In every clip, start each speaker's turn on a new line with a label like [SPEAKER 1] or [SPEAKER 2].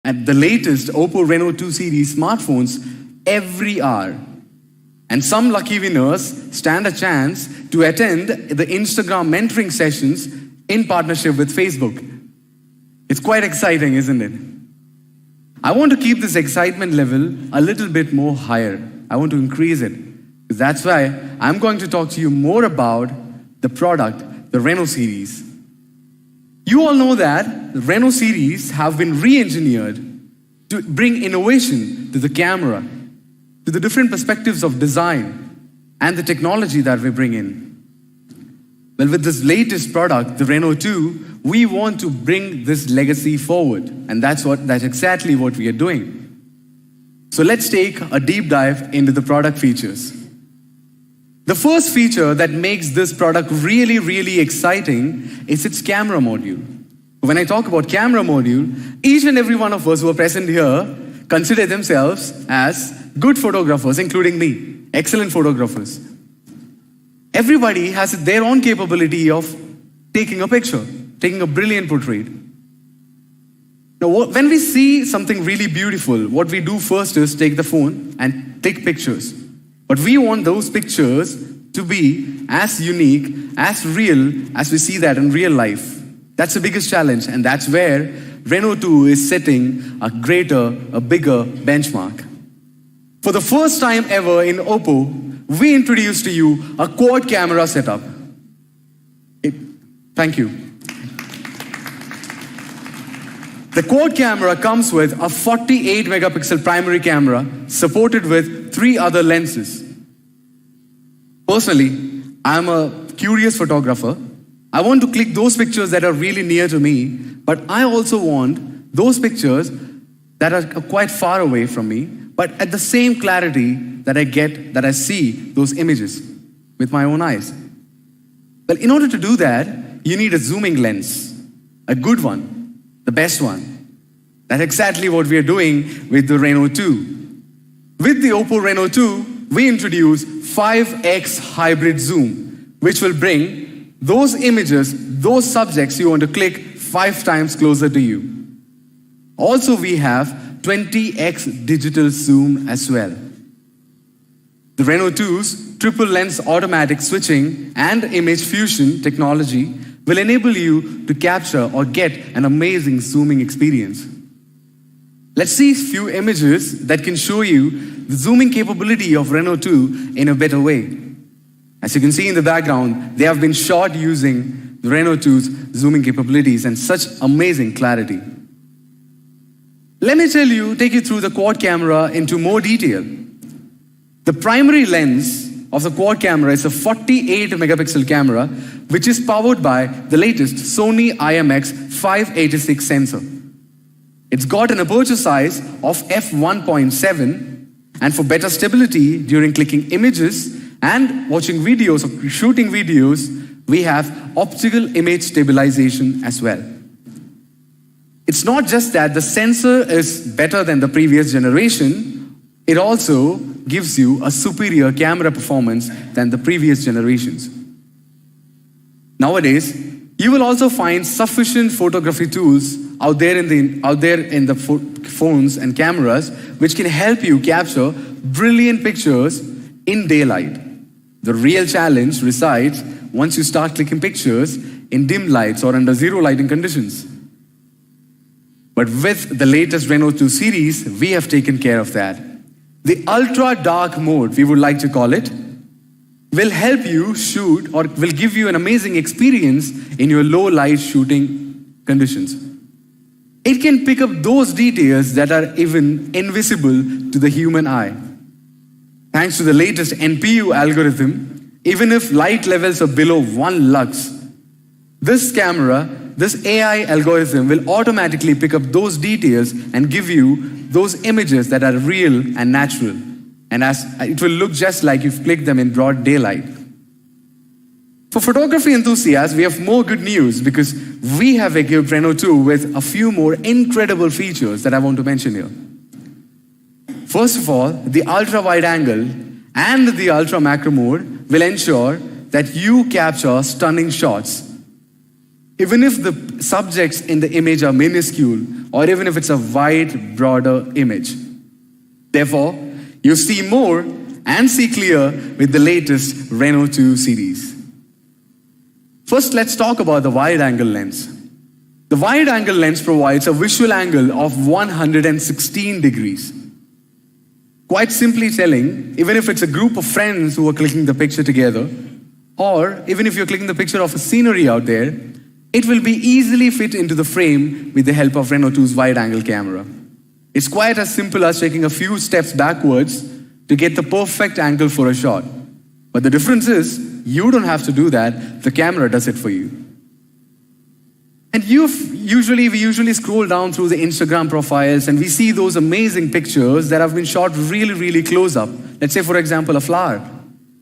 [SPEAKER 1] at the latest OPPO Reno 2 series smartphones every hour. And some lucky winners stand a chance to attend the Instagram mentoring sessions in partnership with Facebook. It's quite exciting, isn't it? I want to keep this excitement level a little bit more higher. I want to increase it. That's why I'm going to talk to you more about the product, the Reno series. You all know that the Reno series have been re-engineered to bring innovation to the camera, to the different perspectives of design and the technology that we bring in. Well, with this latest product, the Reno 2, we want to bring this legacy forward. And that's exactly what we are doing. So let's take a deep dive into the product features. The first feature that makes this product really, really exciting is its camera module. When I talk about camera module, each and every one of us who are present here consider themselves as good photographers, including me, excellent photographers. Everybody has their own capability of taking a picture, taking a brilliant portrait. Now, when we see something really beautiful, what we do first is take the phone and take pictures. But we want those pictures to be as unique, as real as we see that in real life. That's the biggest challenge, and that's where Reno 2 is setting a bigger benchmark. For the first time ever in OPPO, we introduced to you a quad camera setup. Thank you. The quad camera comes with a 48 megapixel primary camera supported with 3 other lenses. Personally, I'm a curious photographer. I want to click those pictures that are really near to me, but I also want those pictures that are quite far away from me, but at the same clarity that I get, that I see those images with my own eyes. Well, in order to do that, you need a zooming lens, a good one, the best one. That's exactly what we are doing with the Reno 2. With the OPPO Reno 2, we introduce 5x hybrid zoom, which will bring those images, those subjects you want to click 5 times closer to you. Also, we have 20x digital zoom as well. The Reno 2's triple lens automatic switching and image fusion technology will enable you to capture or get an amazing zooming experience. Let's see a few images that can show you the zooming capability of Reno 2 in a better way. As you can see in the background, they have been shot using the Reno 2's zooming capabilities and such amazing clarity. Let me take you through the quad camera into more detail. The primary lens of the quad camera is a 48 megapixel camera, which is powered by the latest Sony IMX586 sensor. It's got an aperture size of f1.7, and for better stability during clicking images and watching videos or shooting videos, we have optical image stabilization as well. It's not just that the sensor is better than the previous generation, it also gives you a superior camera performance than the previous generations. Nowadays, you will also find sufficient photography tools out there in the phones and cameras which can help you capture brilliant pictures in daylight. The real challenge resides once you start clicking pictures in dim lights or under zero lighting conditions. But with the latest Reno 2 series, we have taken care of that. The ultra dark mode, we would like to call it, will help you shoot or will give you an amazing experience in your low light shooting conditions. It can pick up those details that are even invisible to the human eye. Thanks to the latest NPU algorithm, even if light levels are below 1 lux, this AI algorithm will automatically pick up those details and give you those images that are real and natural. And it will look just like you've clicked them in broad daylight. For photography enthusiasts, we have more good news because we have equipped Reno 2 with a few more incredible features that I want to mention here. First of all, the ultra wide angle and the ultra macro mode will ensure that you capture stunning shots. Even if the subjects in the image are minuscule or even if it's a wide, broader image. Therefore, you see more and see clear with the latest Reno 2 series. First, let's talk about the wide-angle lens. The wide-angle lens provides a visual angle of 116 degrees. Quite simply telling, even if it's a group of friends who are clicking the picture together, or even if you're clicking the picture of a scenery out there, it will be easily fit into the frame with the help of Reno 2's wide-angle camera. It's quite as simple as taking a few steps backwards to get the perfect angle for a shot. But the difference is, you don't have to do that, the camera does it for you. And we usually scroll down through the Instagram profiles and we see those amazing pictures that have been shot really, really close up. Let's say, for example, a flower.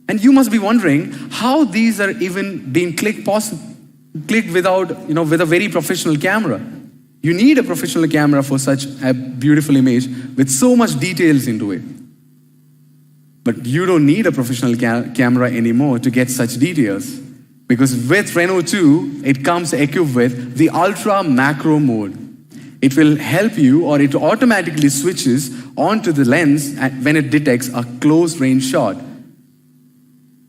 [SPEAKER 1] And you must be wondering how these are even being clicked without, with a very professional camera. You need a professional camera for such a beautiful image with so much details into it. But you don't need a professional camera anymore to get such details. Because with Reno 2, it comes equipped with the ultra macro mode. It will help you, or it automatically switches onto the lens when it detects a close range shot.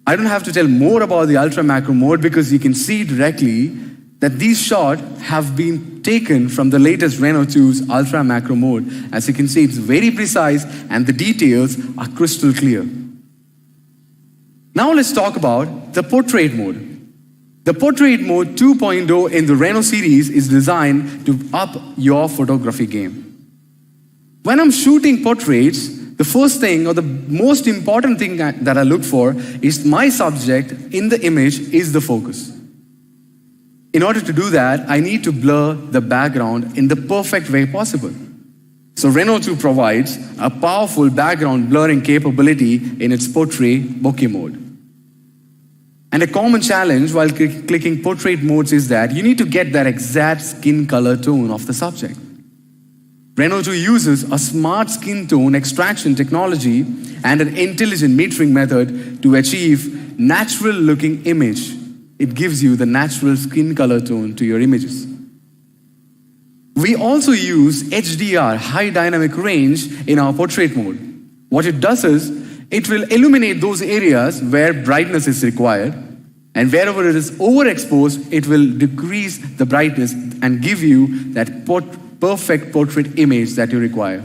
[SPEAKER 1] I don't have to tell more about the ultra macro mode because you can see directly that these shots have been taken from the latest Reno 2's ultra macro mode. As you can see, it's very precise and the details are crystal clear. Now let's talk about the portrait mode. The portrait mode 2.0 in the Reno series is designed to up your photography game. When I'm shooting portraits, the first thing or the most important thing that I look for is my subject in the image is the focus. In order to do that, I need to blur the background in the perfect way possible. So Reno 2 provides a powerful background blurring capability in its portrait bokeh mode. And a common challenge while clicking portrait modes is that you need to get that exact skin color tone of the subject. Reno 2 uses a smart skin tone extraction technology and an intelligent metering method to achieve natural looking image. It gives you the natural skin color tone to your images. We also use HDR, high dynamic range, in our portrait mode. What it does is, it will illuminate those areas where brightness is required, and wherever it is overexposed, it will decrease the brightness and give you that perfect portrait image that you require.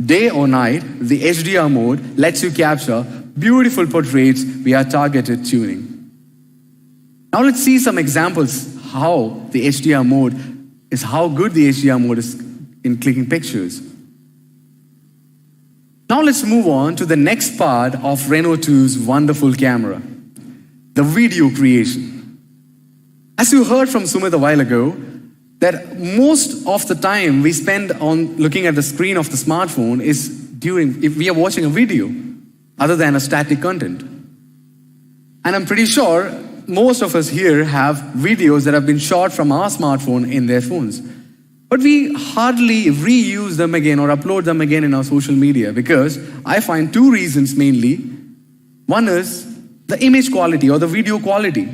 [SPEAKER 1] Day or night, the HDR mode lets you capture beautiful portraits via targeted tuning. Now let's see some examples how good the HDR mode is in clicking pictures. Now let's move on to the next part of Reno 2's wonderful camera, the video creation. As you heard from Sumit a while ago, that most of the time we spend on looking at the screen of the smartphone is if we are watching a video, other than a static content. And I'm pretty sure most of us here have videos that have been shot from our smartphone in their phones. But we hardly reuse them again or upload them again in our social media because I find two reasons mainly. One is the image quality or the video quality.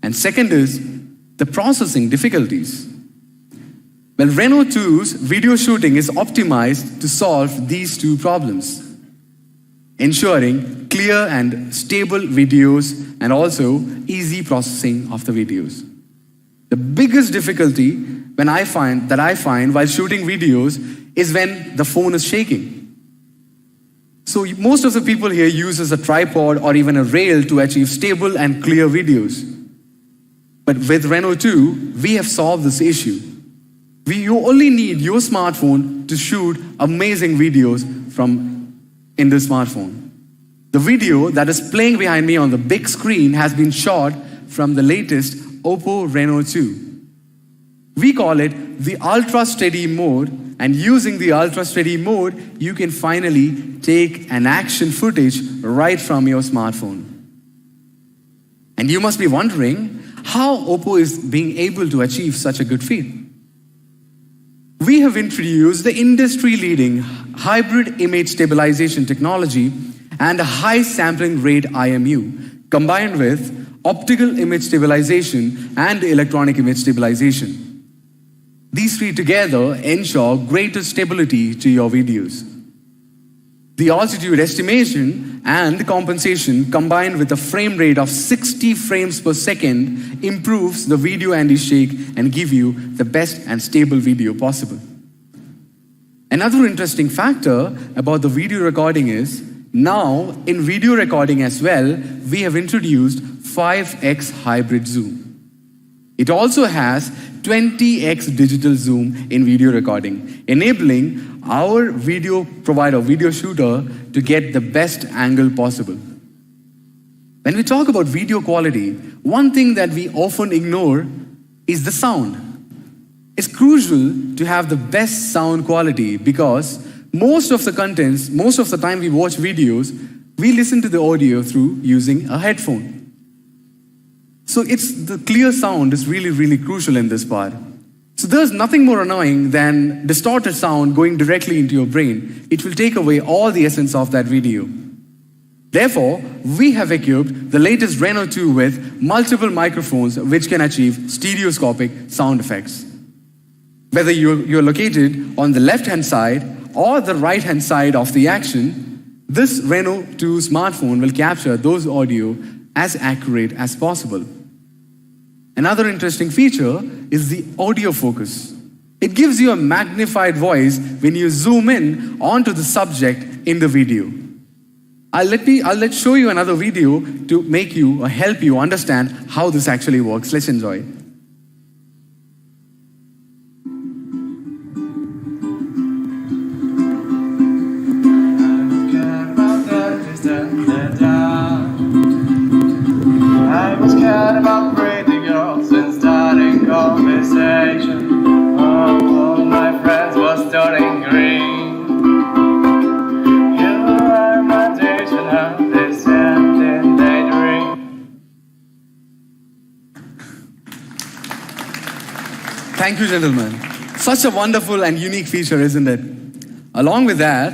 [SPEAKER 1] And second is the processing difficulties. Well, Reno 2's video shooting is optimized to solve these two problems, ensuring clear and stable videos and also easy processing of the videos. The biggest difficulty I find while shooting videos is when the phone is shaking. So most of the people here uses a tripod or even a rail to achieve stable and clear videos. But with Reno 2, we have solved this issue. You only need your smartphone to shoot amazing videos in the smartphone. The video that is playing behind me on the big screen has been shot from the latest OPPO Reno 2. We call it the Ultra Steady mode, and using the Ultra Steady mode, you can finally take an action footage right from your smartphone. And you must be wondering how OPPO is being able to achieve such a good feat. We have introduced the industry-leading hybrid image stabilization technology and a high sampling rate IMU, combined with optical image stabilization and electronic image stabilization. These three together ensure greater stability to your videos. The altitude estimation and compensation combined with a frame rate of 60 frames per second improves the video anti-shake and give you the best and stable video possible. Another interesting factor about the video recording is, now in video recording as well, we have introduced 5x hybrid zoom. It also has 20x digital zoom in video recording, enabling our video provider, video shooter, to get the best angle possible. When we talk about video quality, one thing that we often ignore is the sound. It's crucial to have the best sound quality because most of the time we watch videos, we listen to the audio through using a headphone. So the clear sound is really, really crucial in this part. So there's nothing more annoying than distorted sound going directly into your brain. It will take away all the essence of that video. Therefore, we have equipped the latest Reno 2 with multiple microphones which can achieve stereoscopic sound effects. Whether you're located on the left-hand side or the right-hand side of the action, this Reno 2 smartphone will capture those audio as accurate as possible. Another interesting feature is the audio focus. It gives you a magnified voice when you zoom in onto the subject in the video. I'll show you another video to make you or help you understand how this actually works. Let's enjoy it.
[SPEAKER 2] I was scared about pretty girls and starting conversation. All my friends was turning green. You are my vision of this ending daydream.
[SPEAKER 1] Thank you, gentlemen. Such a wonderful and unique feature, isn't it? Along with that,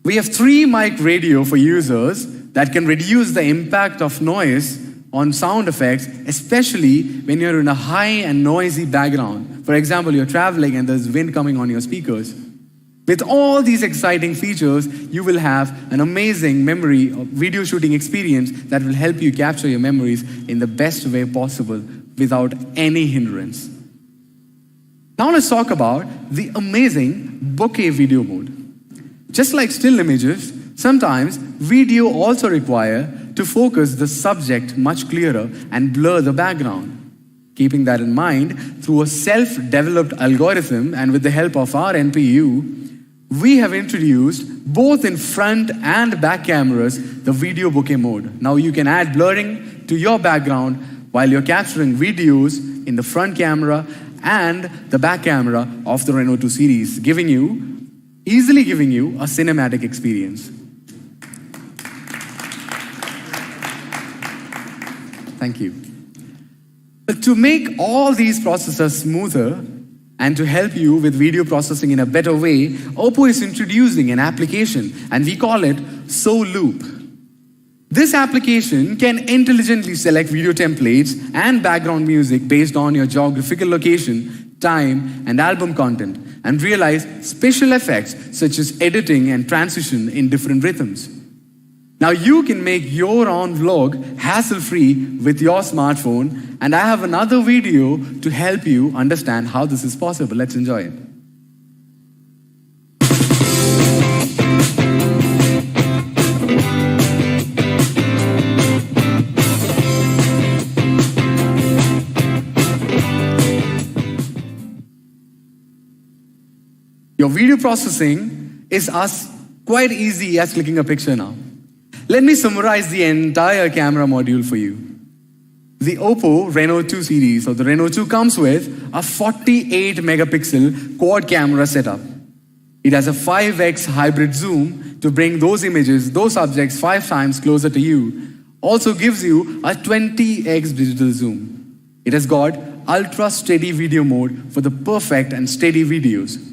[SPEAKER 1] we have 3 mic radio for users that can reduce the impact of noise on sound effects, especially when you're in a high and noisy background. For example, you're traveling and there's wind coming on your speakers. With all these exciting features, you will have an amazing memory or video shooting experience that will help you capture your memories in the best way possible without any hindrance. Now let's talk about the amazing bokeh video mode. Just like still images, sometimes video also require to focus the subject much clearer and blur the background. Keeping that in mind, through a self-developed algorithm and with the help of our NPU, we have introduced both in front and back cameras the video bokeh mode. Now you can add blurring to your background while you're capturing videos in the front camera and the back camera of the Reno 2 series, easily giving you a cinematic experience. Thank you. But to make all these processes smoother and to help you with video processing in a better way, OPPO is introducing an application and we call it SoLoop. This application can intelligently select video templates and background music based on your geographical location, time, and album content and realize special effects such as editing and transition in different rhythms. Now you can make your own vlog hassle-free with your smartphone, and I have another video to help you understand how this is possible. Let's enjoy it. Your video processing is as quite easy as clicking a picture now. Let me summarize the entire camera module for you. The OPPO Reno 2 series or the Reno 2 comes with a 48 megapixel quad camera setup. It has a 5x hybrid zoom to bring those images, those subjects 5 times closer to you. Also gives you a 20x digital zoom. It has got ultra steady video mode for the perfect and steady videos.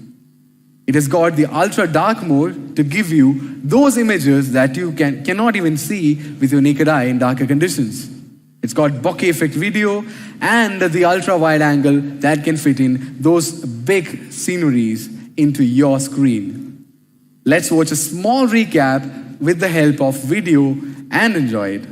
[SPEAKER 1] It has got the ultra dark mode to give you those images that you cannot even see with your naked eye in darker conditions. It's got bokeh effect video and the ultra wide angle that can fit in those big sceneries into your screen. Let's watch a small recap with the help of video and enjoy it.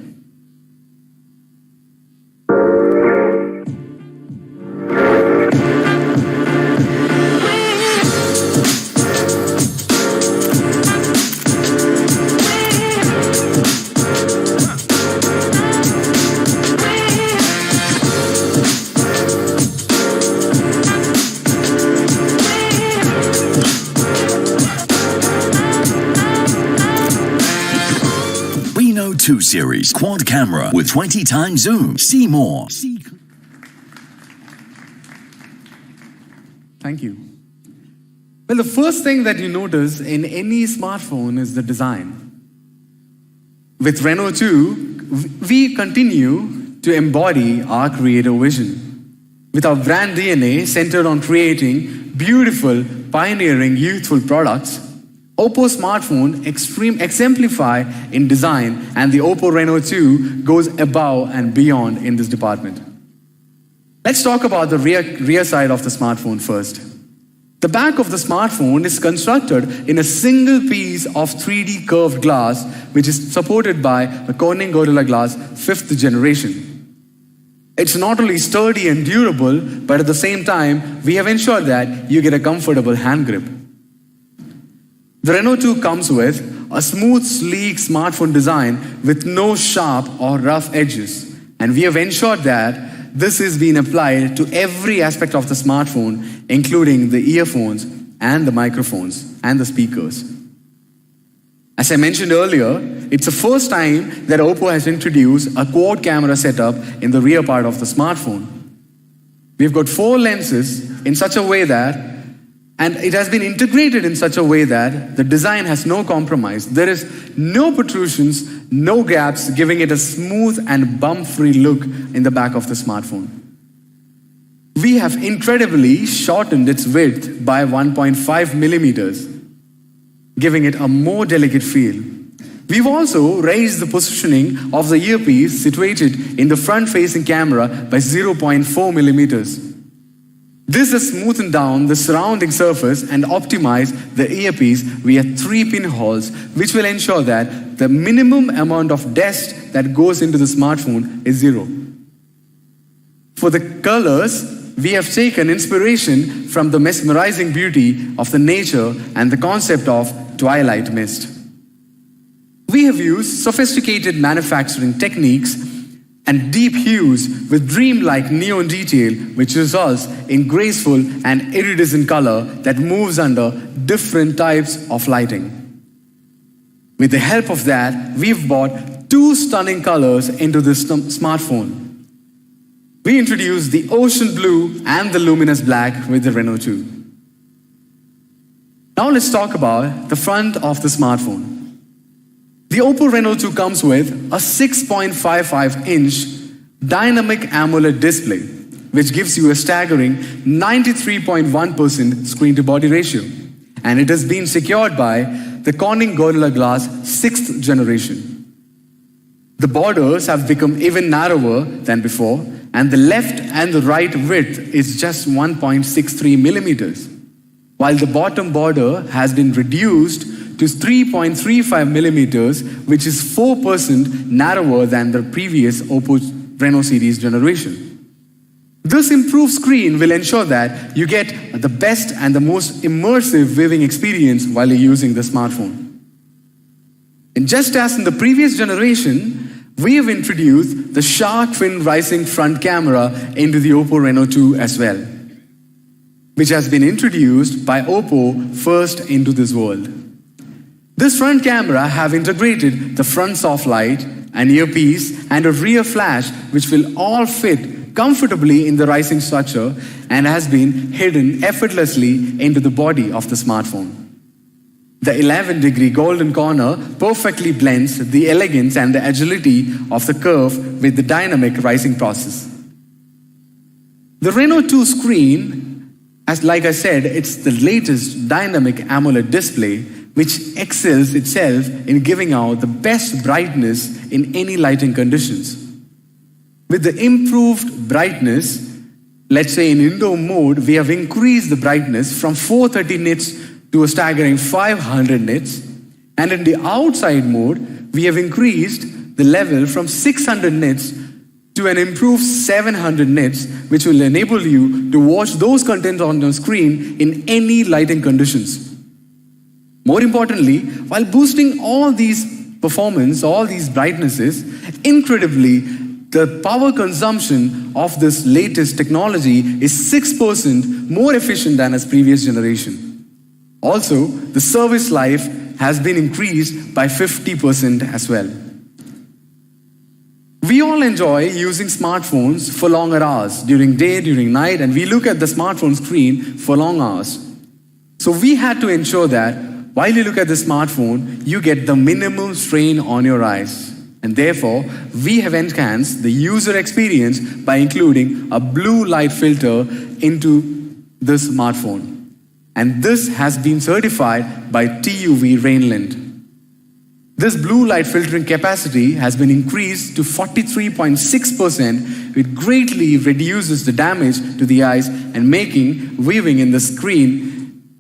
[SPEAKER 3] Reno 2 Series quad camera with 20 times zoom. See more.
[SPEAKER 1] Thank you. Well, the first thing that you notice in any smartphone is the design. With Reno 2, we continue to embody our creative vision. With our brand DNA centered on creating beautiful, pioneering, youthful products, OPPO smartphone exemplify in design, and the OPPO Reno 2 goes above and beyond in this department. Let's talk about the rear side of the smartphone first. The back of the smartphone is constructed in a single piece of 3D curved glass, which is supported by a Corning Gorilla Glass 5th generation. It's not only sturdy and durable, but at the same time, we have ensured that you get a comfortable hand grip. The Reno 2 comes with a smooth, sleek smartphone design with no sharp or rough edges. And we have ensured that this has been applied to every aspect of the smartphone, including the earphones and the microphones and the speakers. As I mentioned earlier, it's the first time that OPPO has introduced a quad camera setup in the rear part of the smartphone. We've got 4 lenses in such a way that, and it has been integrated in such a way that the design has no compromise. There is no protrusions, no gaps, giving it a smooth and bump-free look in the back of the smartphone. We have incredibly shortened its width by 1.5 millimeters, giving it a more delicate feel. We've also raised the positioning of the earpiece situated in the front-facing camera by 0.4 millimeters. This has smoothened down the surrounding surface and optimized the earpiece via 3 pinholes, which will ensure that the minimum amount of dust that goes into the smartphone is 0. For the colors, we have taken inspiration from the mesmerizing beauty of the nature and the concept of twilight mist. We have used sophisticated manufacturing techniques and deep hues with dreamlike neon detail, which results in graceful and iridescent color that moves under different types of lighting. With the help of that, we've brought 2 stunning colors into this smartphone. We introduced the ocean blue and the luminous black with the Reno 2. Now let's talk about the front of the smartphone. The OPPO Reno 2 comes with a 6.55-inch dynamic AMOLED display, which gives you a staggering 93.1% screen-to-body ratio. And it has been secured by the Corning Gorilla Glass 6th generation. The borders have become even narrower than before, and the left and the right width is just 1.63 millimeters, while the bottom border has been reduced to 3.35 millimeters, which is 4% narrower than the previous OPPO Reno series generation. This improved screen will ensure that you get the best and the most immersive viewing experience while you're using the smartphone. And just as in the previous generation, we have introduced the shark fin rising front camera into the OPPO Reno 2 as well, which has been introduced by OPPO first into this world. This front camera have integrated the front soft light, an earpiece, and a rear flash, which will all fit comfortably in the rising structure and has been hidden effortlessly into the body of the smartphone. The 11-degree golden corner perfectly blends the elegance and the agility of the curve with the dynamic rising process. The Reno 2 screen, like I said, it's the latest dynamic AMOLED display, which excels itself in giving out the best brightness in any lighting conditions. With the improved brightness, Let's say in indoor mode, we have increased the brightness from 430 nits to a staggering 500 nits. And in the outside mode, we have increased the level from 600 nits to an improved 700 nits, which will enable you to watch those contents on your screen in any lighting conditions. More importantly, while boosting all these performance, all these brightnesses, incredibly, the power consumption of this latest technology is 6% more efficient than its previous generation. Also, the service life has been increased by 50% as well. We all enjoy using smartphones for longer hours, during day, during night, and we look at the smartphone screen for long hours. So we had to ensure that while you look at the smartphone, you get the minimum strain on your eyes. And therefore, we have enhanced the user experience by including a blue light filter into the smartphone. And this has been certified by TUV Rainland. This blue light filtering capacity has been increased to 43.6%, which greatly reduces the damage to the eyes and making viewing in the screen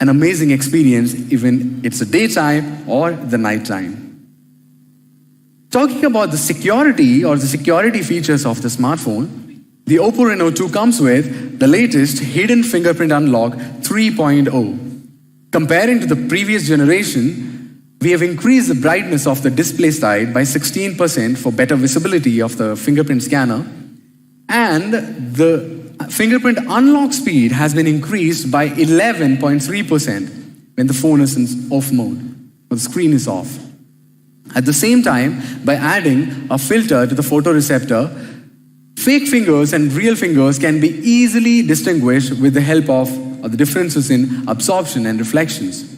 [SPEAKER 1] an amazing experience, even it's a daytime or the nighttime. Talking about the security or the security features of the smartphone, the OPPO Reno 2 comes with the latest hidden fingerprint unlock 3.0. Comparing to the previous generation, we have increased the brightness of the display side by 16% for better visibility of the fingerprint scanner, and the fingerprint unlock speed has been increased by 11.3% when the phone is in off mode, or the screen is off. At the same time, by adding a filter to the photoreceptor, fake fingers and real fingers can be easily distinguished with the help of the differences in absorption and reflections.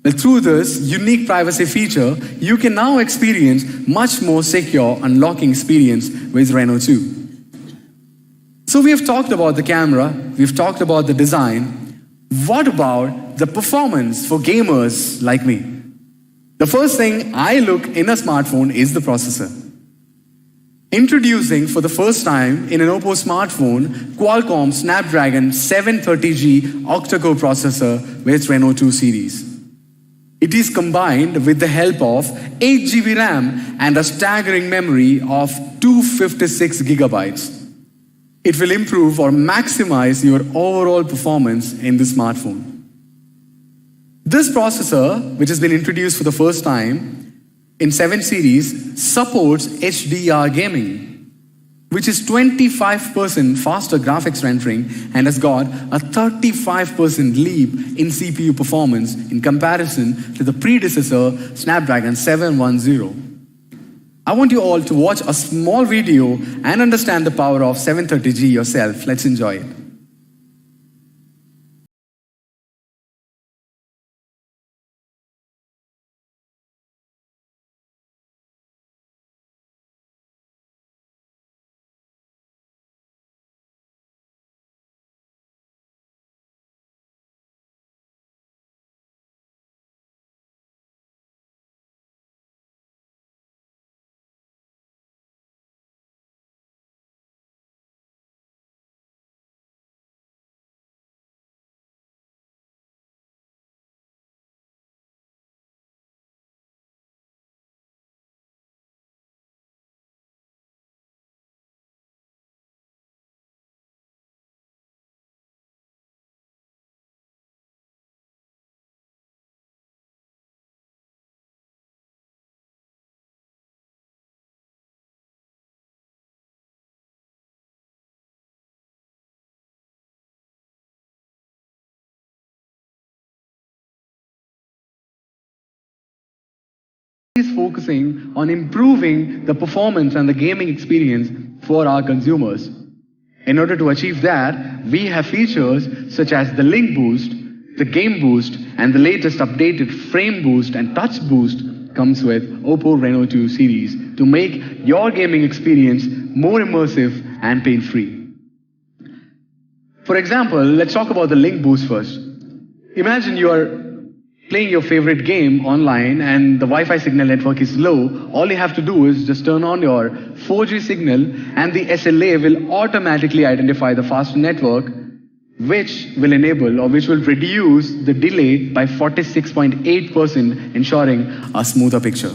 [SPEAKER 1] But through this unique privacy feature, you can now experience much more secure unlocking experience with Reno 2. So we have talked about the camera, we've talked about the design. What about the performance for gamers like me? The first thing I look in a smartphone is the processor. Introducing for the first time in an OPPO smartphone, Qualcomm Snapdragon 730G octa-core processor with Reno 2 series. It is combined with the help of 8GB RAM and a staggering memory of 256 gigabytes. It will improve or maximize your overall performance in the smartphone. This processor, which has been introduced for the first time in 7 series, supports HDR gaming, which is 25% faster graphics rendering and has got a 35% leap in CPU performance in comparison to the predecessor Snapdragon 710. I want you all to watch a small video and understand the power of 730G yourself. Let's enjoy it. Is focusing on improving the performance and the gaming experience for our consumers. In order to achieve that, we have features such as the Link Boost, the Game Boost, and the latest updated Frame Boost and Touch Boost comes with OPPO Reno 2 series to make your gaming experience more immersive and pain-free. For example, let's talk about the Link Boost first. Imagine you are playing your favorite game online and the Wi-Fi signal network is low, all you have to do is just turn on your 4G signal and the SLA will automatically identify the faster network, which will enable or which will reduce the delay by 46.8%, ensuring a smoother picture.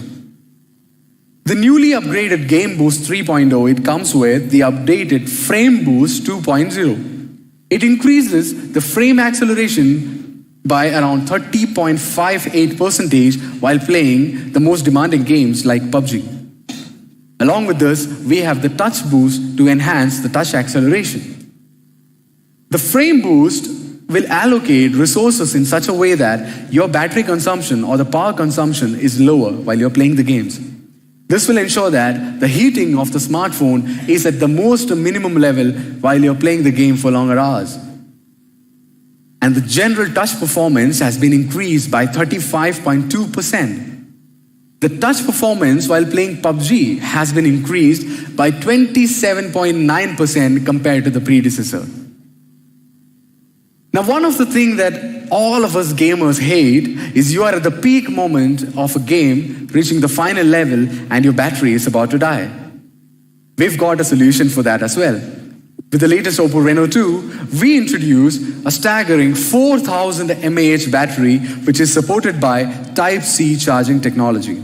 [SPEAKER 1] The newly upgraded Game Boost 3.0, it comes with the updated Frame Boost 2.0. It increases the frame acceleration by around 30.58% while playing the most demanding games like PUBG. Along with this, we have the Touch Boost to enhance the touch acceleration. The Frame Boost will allocate resources in such a way that your battery consumption or the power consumption is lower while you're playing the games. This will ensure that the heating of the smartphone is at the most minimum level while you're playing the game for longer hours. And the general touch performance has been increased by 35.2%. The touch performance while playing PUBG has been increased by 27.9% compared to the predecessor. Now, one of the things that all of us gamers hate is you are at the peak moment of a game, reaching the final level, and your battery is about to die. We've got a solution for that as well. With the latest OPPO Reno 2, we introduce a staggering 4000 mAh battery, which is supported by Type-C charging technology.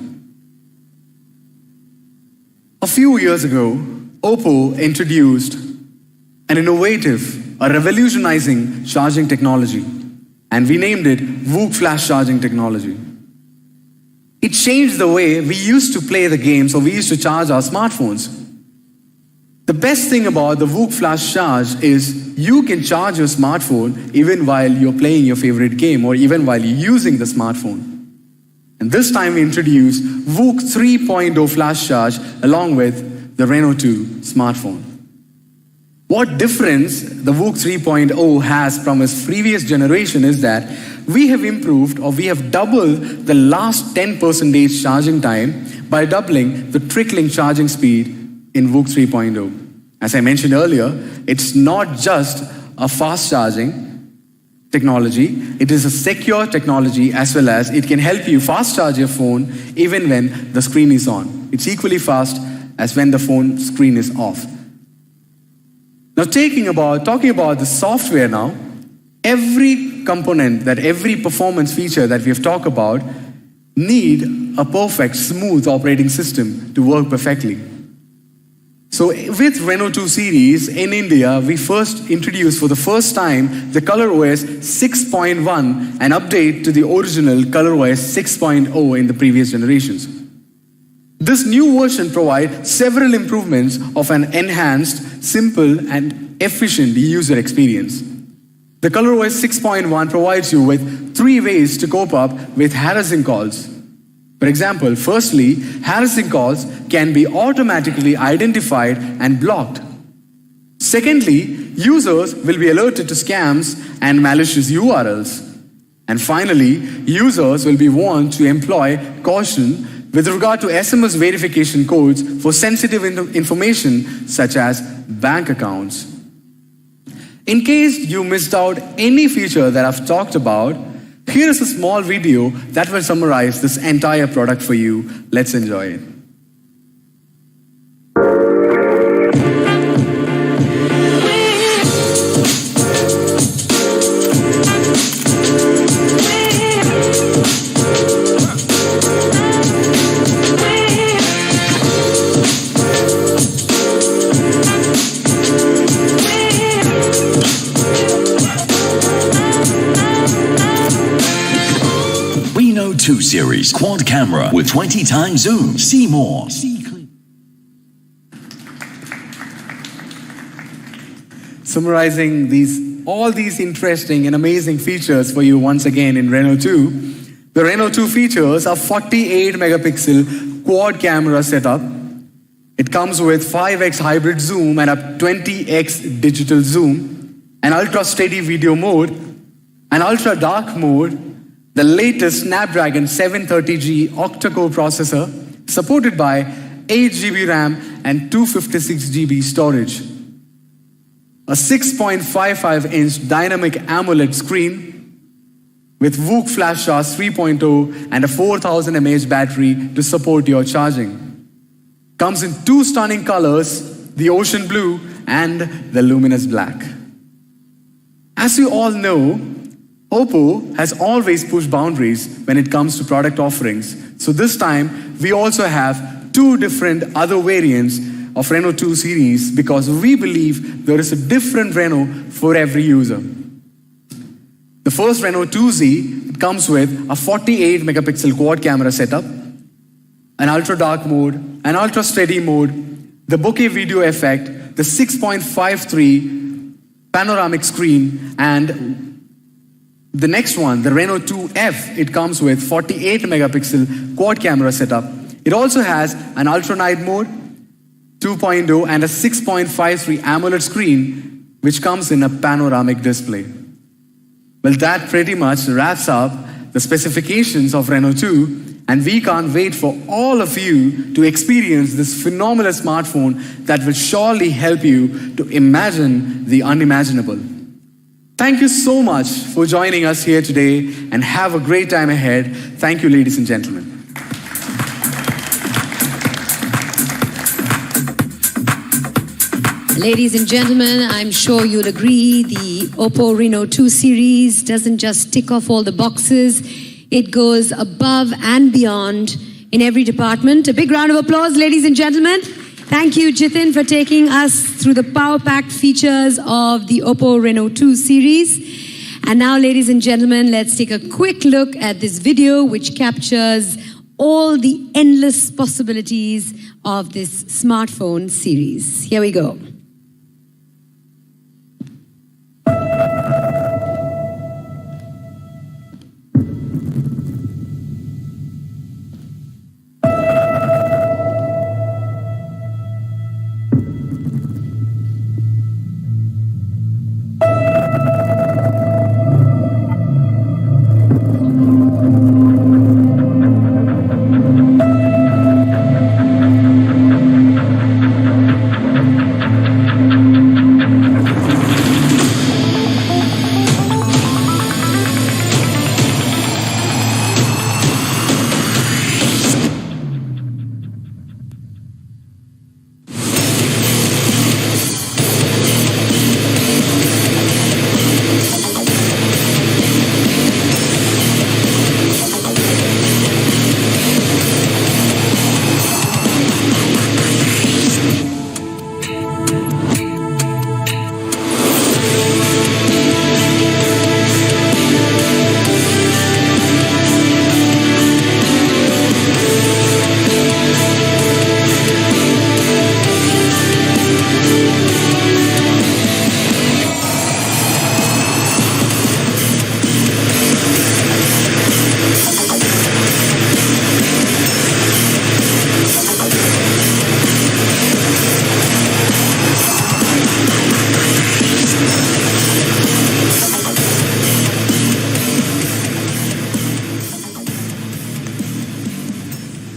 [SPEAKER 1] A few years ago, OPPO introduced an innovative, a revolutionizing charging technology, and we named it VOOC Flash Charging Technology. It changed the way we used to play the games or we used to charge our smartphones. The best thing about the VOOC Flash Charge is you can charge your smartphone even while you're playing your favorite game or even while you're using the smartphone. And this time we introduced VOOC 3.0 Flash Charge along with the Reno 2 smartphone. What difference the VOOC 3.0 has from its previous generation is that we have improved or we have doubled the last 10% charging time by doubling the trickling charging speed in VOOC 3.0. As I mentioned earlier, it's not just a fast charging technology, it is a secure technology as well as it can help you fast charge your phone even when the screen is on. It's equally fast as when the phone screen is off. Now talking about the software now, every component, every performance feature that we have talked about need a perfect, smooth operating system to work perfectly. So with Reno 2 series in India, we first introduced for the first time the ColorOS 6.1, an update to the original ColorOS 6.0 in the previous generations. This new version provides several improvements of an enhanced, simple, and efficient user experience. The ColorOS 6.1 provides you with 3 ways to cope up with harassing calls. For example, firstly, harassing calls can be automatically identified and blocked. Secondly, users will be alerted to scams and malicious URLs. And finally, users will be warned to employ caution with regard to SMS verification codes for sensitive information such as bank accounts. In case you missed out any feature that I've talked about, here is a small video that will summarize this entire product for you. Let's enjoy it.
[SPEAKER 3] Reno 2 Series quad camera with 20 times zoom. See more.
[SPEAKER 1] Summarizing all these interesting and amazing features for you once again in Reno 2. The Reno 2 features a 48 megapixel quad camera setup. It comes with 5x hybrid zoom and a 20x digital zoom, an ultra steady video mode, an ultra dark mode, the latest Snapdragon 730G octa-core processor, supported by 8GB RAM and 256GB storage. A 6.55-inch dynamic AMOLED screen, with VOOC Flash Charge 3.0 and a 4000 mAh battery to support your charging. Comes in two stunning colors, the ocean blue and the luminous black. As you all know, OPPO has always pushed boundaries when it comes to product offerings. So this time, we also have two different other variants of Reno 2 series because we believe there is a different Reno for every user. The first Reno 2Z comes with a 48 megapixel quad camera setup, an ultra dark mode, an ultra steady mode, the bokeh video effect, the 6.53 panoramic screen, and the next one, the Reno 2F, it comes with 48 megapixel quad camera setup. It also has an ultra night mode, 2.0, and a 6.53 AMOLED screen, which comes in a panoramic display. Well, that pretty much wraps up the specifications of Reno 2, and we can't wait for all of you to experience this phenomenal smartphone that will surely help you to imagine the unimaginable. Thank you so much for joining us here today, and have a great time ahead. Thank you, ladies and gentlemen.
[SPEAKER 4] Ladies and gentlemen, I'm sure you'll agree the OPPO Reno 2 series doesn't just tick off all the boxes, it goes above and beyond in every department. A big round of applause, ladies and gentlemen. Thank you, Jitin, for taking us through the power-packed features of the OPPO Reno 2 series. And now, ladies and gentlemen, let's take a quick look at this video which captures all the endless possibilities of this smartphone series. Here we go.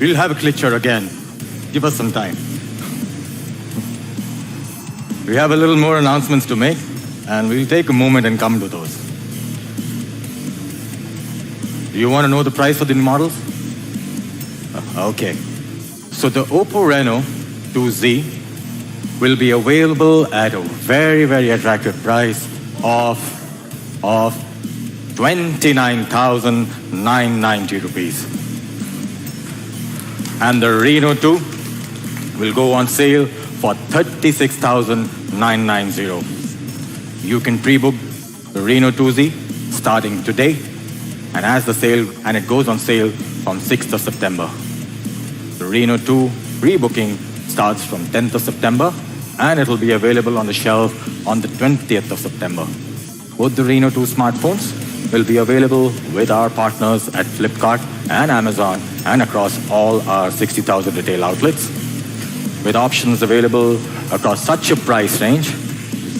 [SPEAKER 5] We'll have a glitcher again. Give us some time. We have a little more announcements to make, and we'll take a moment and come to those. Do you want to know the price for the new models? Okay. So the OPPO Reno 2Z will be available at a very, very attractive price of 29,990 rupees. And the Reno 2 will go on sale for 36,990. You can pre-book the Reno 2Z starting today, and it goes on sale from 6th of September. The Reno 2 pre-booking starts from 10th of September, and it will be available on the shelf on the 20th of September. Both the Reno 2 smartphones will be available with our partners at Flipkart and Amazon and across all our 60,000 retail outlets. With options available across such a price range,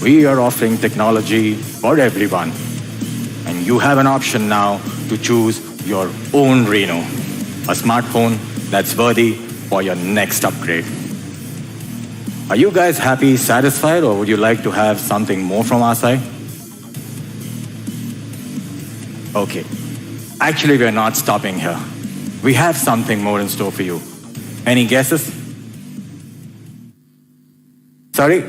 [SPEAKER 5] we are offering technology for everyone. And you have an option now to choose your own Reno, a smartphone that's worthy for your next upgrade. Are you guys happy, satisfied, or would you like to have something more from our side? Okay, Actually, we're not stopping here. We have something more in store for you. Any guesses? Sorry?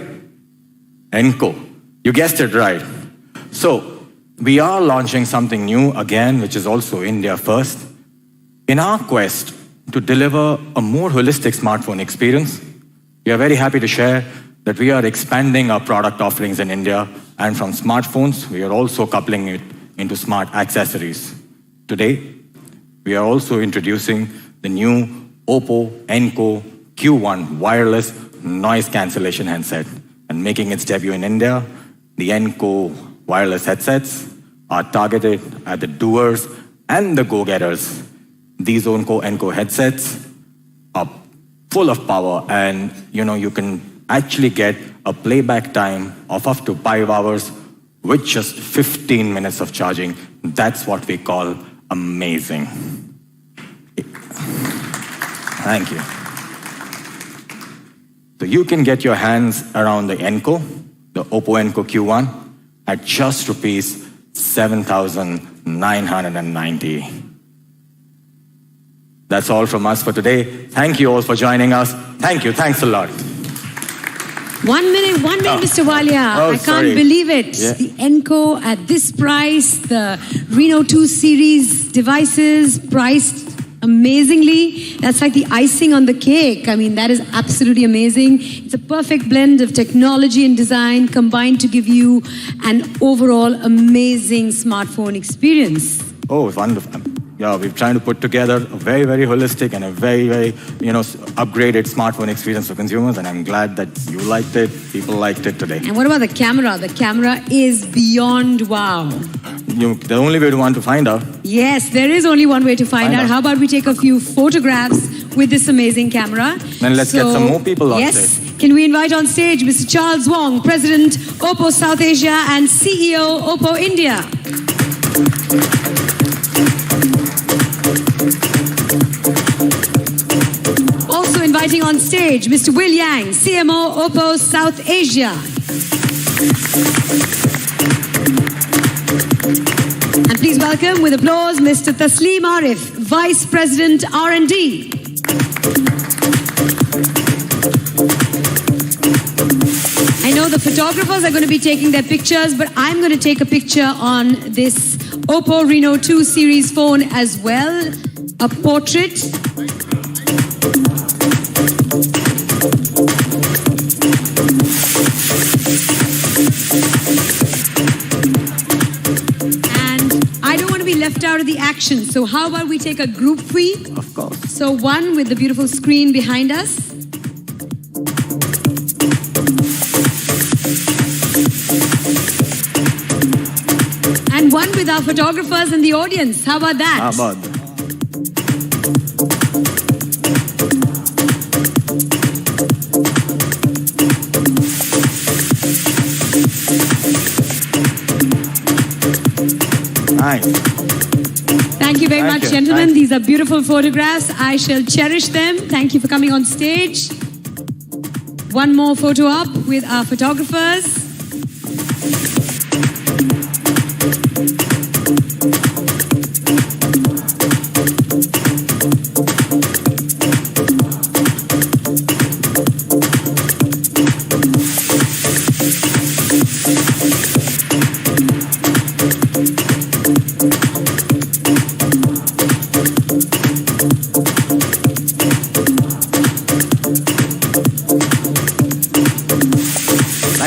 [SPEAKER 5] Enco. You guessed it right. So, we are launching something new again, which is also India first. In our quest to deliver a more holistic smartphone experience, we are very happy to share that we are expanding our product offerings in India, and from smartphones, we are also coupling it into smart accessories. Today, we are also introducing the new OPPO Enco Q1 wireless noise cancellation handset. And making its debut in India, the Enco wireless headsets are targeted at the doers and the go-getters. These Enco headsets are full of power, and you can actually get a playback time of up to 5 hours with just 15 minutes of charging. That's what we call amazing. Thank you. So you can get your hands around the Enco, the OPPO Enco Q1, at just rupees 7,990. That's all from us for today. Thank you all for joining us. Thank you. Thanks a lot.
[SPEAKER 4] 1 minute, Mr. Walia. I can't believe it.
[SPEAKER 5] Yeah.
[SPEAKER 4] The Enco at this price, the Reno 2 series devices priced amazingly. That's like the icing on the cake. I mean, that is absolutely amazing. It's a perfect blend of technology and design combined to give you an overall amazing smartphone experience.
[SPEAKER 5] Oh, wonderful. Yeah, we're trying to put together a very, very holistic and a very, very, upgraded smartphone experience for consumers, and I'm glad that you liked it, people liked it today.
[SPEAKER 4] And what about the camera? The camera is beyond wow.
[SPEAKER 5] The only way to find out.
[SPEAKER 4] Yes, there is only one way to find out. How about we take a few photographs with this amazing camera?
[SPEAKER 5] Then let's get some more people on
[SPEAKER 4] yes,
[SPEAKER 5] stage.
[SPEAKER 4] Can we invite on stage Mr. Charles Wong, President, OPPO South Asia and CEO, OPPO India. Also inviting on stage Mr. Will Yang, CMO, OPPO South Asia. And please welcome with applause Mr. Tasleem Arif, Vice President R&D. I know the photographers are going to be taking their pictures, but I'm going to take a picture on this OPPO Reno 2 series phone as well. A portrait. Left out of the action. So how about we take a group free?
[SPEAKER 5] Of course.
[SPEAKER 4] So one with the beautiful screen behind us. And one with our photographers in the audience. How about that?
[SPEAKER 5] How about that? Nice.
[SPEAKER 4] Thank you very much, gentlemen. These are beautiful photographs. I shall cherish them. Thank you for coming on stage. One more photo up with our photographers.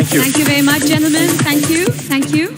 [SPEAKER 4] Thank you very much, gentlemen. Thank you. Thank you.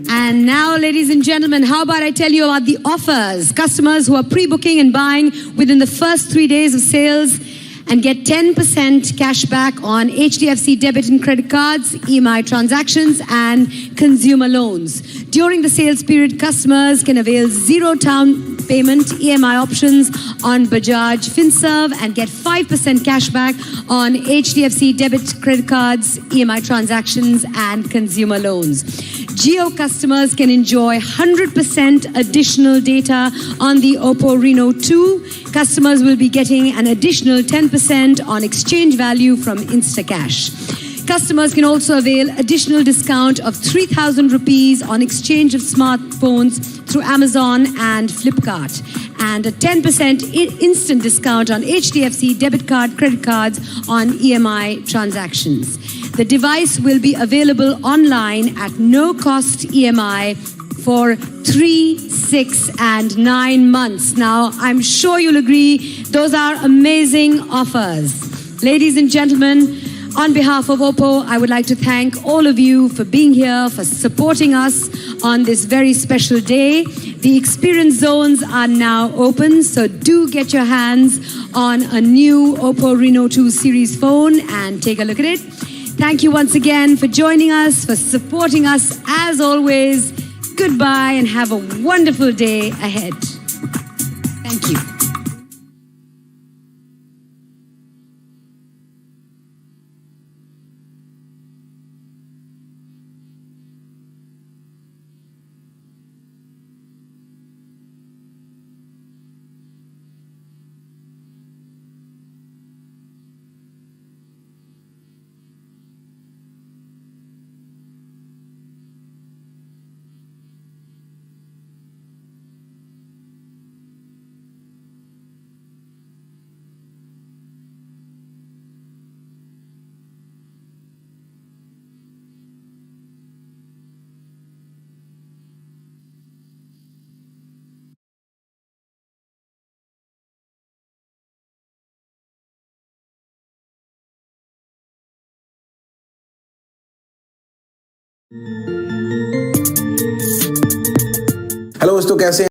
[SPEAKER 4] And now, ladies and gentlemen, how about I tell you about the offers? Customers who are pre-booking and buying within the first 3 days of sales and get 10% cash back on HDFC debit and credit cards, EMI transactions, and consumer loans. During the sales period, customers can avail zero down payment EMI options on Bajaj FinServe and get 5% cash back on HDFC debit, credit cards, EMI transactions, and consumer loans. Jio customers can enjoy 100% additional data on the OPPO Reno 2. Customers will be getting an additional 10% on exchange value from Instacash. Customers can also avail additional discount of 3,000 rupees on exchange of smartphones through Amazon and Flipkart. And a 10% instant discount on HDFC debit card, credit cards on EMI transactions. The device will be available online at no cost EMI for 3, 6, and 9 months. Now, I'm sure you'll agree, those are amazing offers. Ladies and gentlemen, on behalf of OPPO, I would like to thank all of you for being here, for supporting us on this very special day. The experience zones are now open, so do get your hands on a new OPPO Reno 2 series phone and take a look at it. Thank you once again for joining us, for supporting us as always. Goodbye and have a wonderful day ahead. Thank you.
[SPEAKER 6] Hello दोस्तों, कैसे हैं?